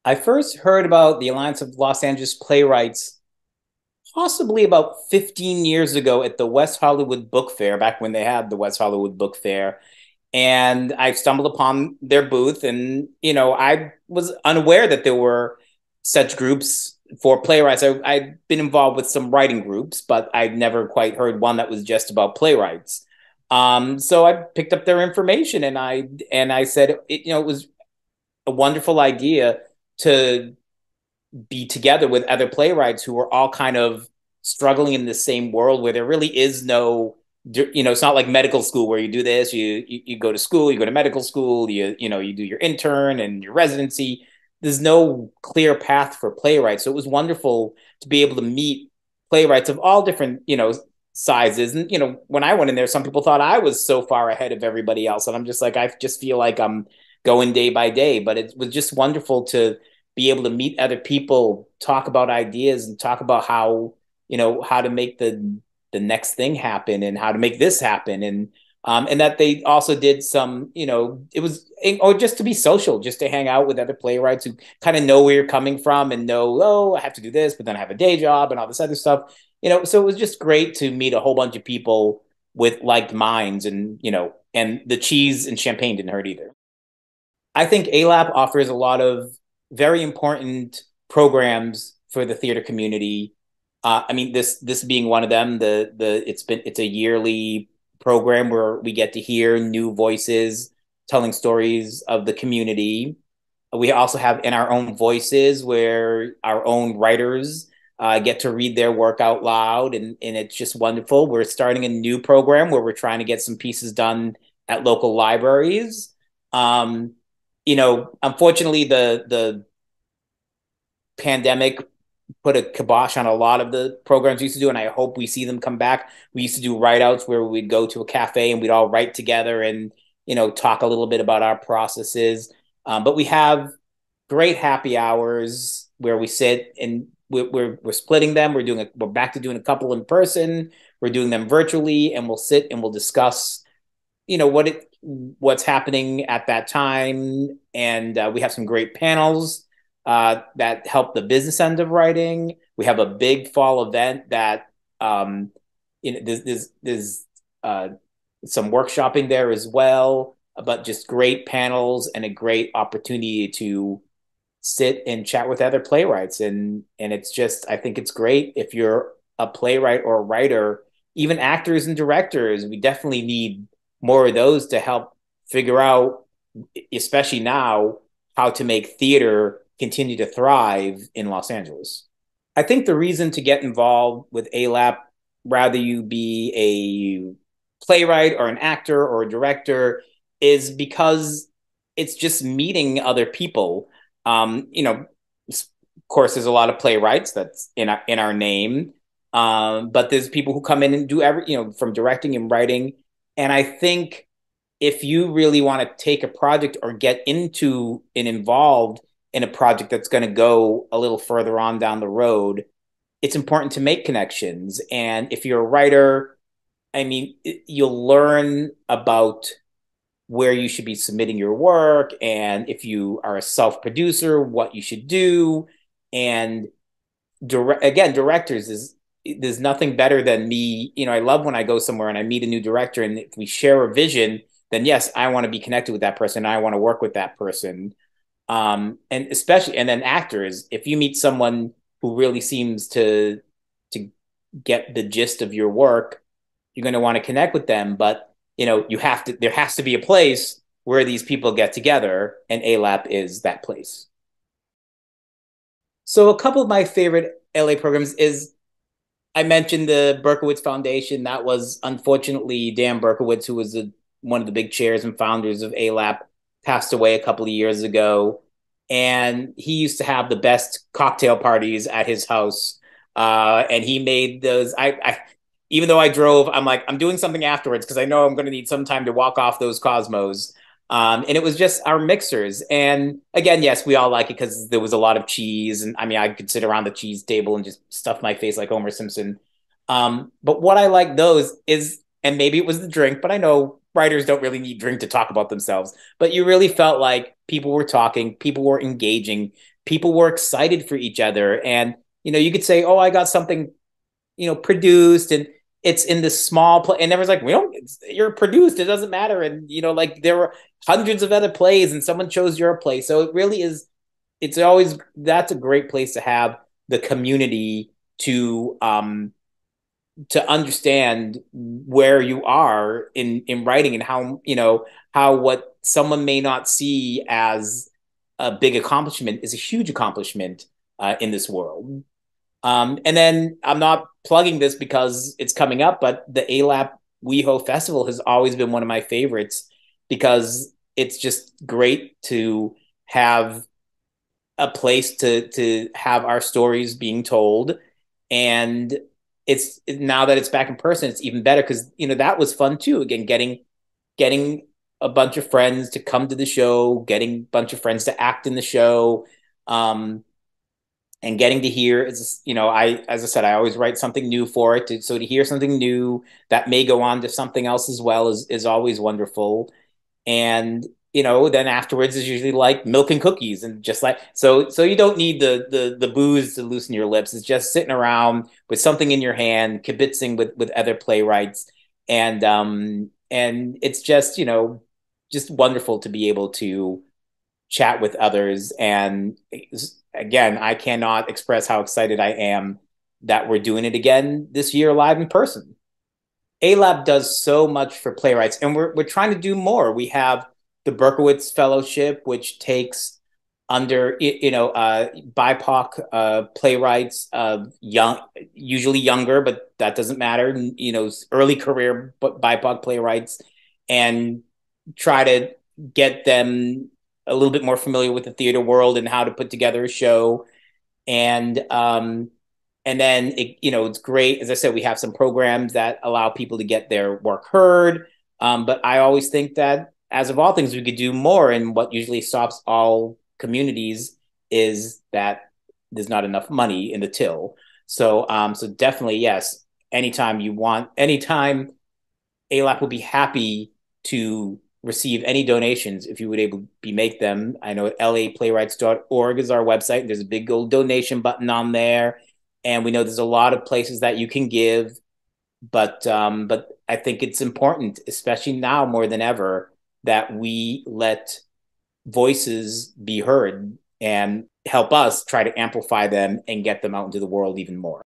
I first heard about the Alliance of Los Angeles Playwrights possibly about 15 years ago at the West Hollywood Book Fair, back when they had the West Hollywood Book Fair. And I stumbled upon their booth, and I was unaware that there were such groups for playwrights. I'd been involved with some writing groups, but I'd never quite heard one that was just about playwrights. So I picked up their information, and I said, it was a wonderful idea to be together with other playwrights who are all kind of struggling in the same world where there really is no, it's not like medical school where you do this, you go to school, you go to medical school, you do your intern and your residency. There's no clear path for playwrights. So it was wonderful to be able to meet playwrights of all different, sizes. And, when I went in there, some people thought I was so far ahead of everybody else. And I'm just like, I just feel like I'm going day by day. But it was just wonderful to be able to meet other people, talk about ideas, and talk about how to make the next thing happen and how to make this happen. And that they also did some, it was, or just to be social, just to hang out with other playwrights who kind of know where you're coming from and know, oh, I have to do this, but then I have a day job and all this other stuff. So it was just great to meet a whole bunch of people with like minds, and the cheese and champagne didn't hurt either. I think ALAP offers a lot of very important programs for the theater community. I mean, this being one of them. It's a yearly program where we get to hear new voices telling stories of the community. We also have In Our Own Voices, where our own writers get to read their work out loud, and it's just wonderful. We're starting a new program where we're trying to get some pieces done at local libraries. Unfortunately, the pandemic put a kibosh on a lot of the programs we used to do, and I hope we see them come back. We used to do write outs where we'd go to a cafe and we'd all write together and talk a little bit about our processes. But we have great happy hours where we sit, and we're splitting them. We're back to doing a couple in person. We're doing them virtually, and we'll sit and we'll discuss what's happening at that time. And we have some great panels that help the business end of writing. We have a big fall event that there's some workshopping there as well, but just great panels and a great opportunity to sit and chat with other playwrights. And it's just, I think it's great if you're a playwright or a writer, even actors and directors. We definitely need more of those to help figure out, especially now, how to make theater continue to thrive in Los Angeles. I think the reason to get involved with ALAP, rather you be a playwright or an actor or a director, is because it's just meeting other people. Of course, there's a lot of playwrights that's in our name, but there's people who come in and do from directing and writing. And I think if you really want to take a project or get into and involved in a project that's going to go a little further on down the road, it's important to make connections. And if you're a writer, I mean, you'll learn about where you should be submitting your work, and if you are a self-producer, what you should do. And again, directors is there's nothing better than me. I love when I go somewhere and I meet a new director, and if we share a vision, then yes, I want to be connected with that person. I want to work with that person. And especially, and then actors, if you meet someone who really seems to get the gist of your work, you're going to want to connect with them. But there has to be a place where these people get together, and ALAP is that place. So a couple of my favorite LA programs is, I mentioned the Berkowitz Foundation. That was, unfortunately, Dan Berkowitz, who was one of the big chairs and founders of ALAP, passed away a couple of years ago. And he used to have the best cocktail parties at his house. And he made those. Even though I drove, I'm like, I'm doing something afterwards because I know I'm going to need some time to walk off those Cosmos. And it was just our mixers. And again, yes, we all like it because there was a lot of cheese. And I mean, I could sit around the cheese table and just stuff my face like Homer Simpson. But what I like those is, and maybe it was the drink, but I know writers don't really need drink to talk about themselves. But you really felt like people were talking, people were engaging, people were excited for each other. And, you could say, oh, I got something, produced, and it's in this small play. And everyone's like, we don't, you're produced. It doesn't matter. And, like there were hundreds of other plays and someone chose your play. So it really is, it's always, that's a great place to have the community to understand where you are in writing, and how how what someone may not see as a big accomplishment is a huge accomplishment in this world. And then I'm not plugging this because it's coming up, but the ALAP WeHo Festival has always been one of my favorites because it's just great to have a place to have our stories being told. And it's now that it's back in person, it's even better because that was fun too. Again, getting a bunch of friends to come to the show, getting a bunch of friends to act in the show, and getting to hear is, I, as I said, I always write something new for it. So to hear something new that may go on to something else as well is always wonderful. And then afterwards is usually like milk and cookies, and just like, so you don't need the booze to loosen your lips. It's just sitting around with something in your hand, kibitzing with other playwrights. And it's just just wonderful to be able to chat with others. And again, I cannot express how excited I am that we're doing it again this year live in person. ALAB does so much for playwrights, and we're trying to do more. We have the Berkowitz Fellowship, which takes under BIPOC playwrights, young, usually younger, but that doesn't matter. Early career BIPOC playwrights, and try to get them a little bit more familiar with the theater world and how to put together a show. And then it's great. As I said, we have some programs that allow people to get their work heard. But I always think that, as of all things, we could do more. And what usually stops all communities is that there's not enough money in the till. So definitely, yes. Anytime ALAP will be happy to receive any donations if you would able to make them. I know laplaywrights.org is our website. There's a big old donation button on there. And we know there's a lot of places that you can give, but I think it's important, especially now more than ever, that we let voices be heard and help us try to amplify them and get them out into the world even more.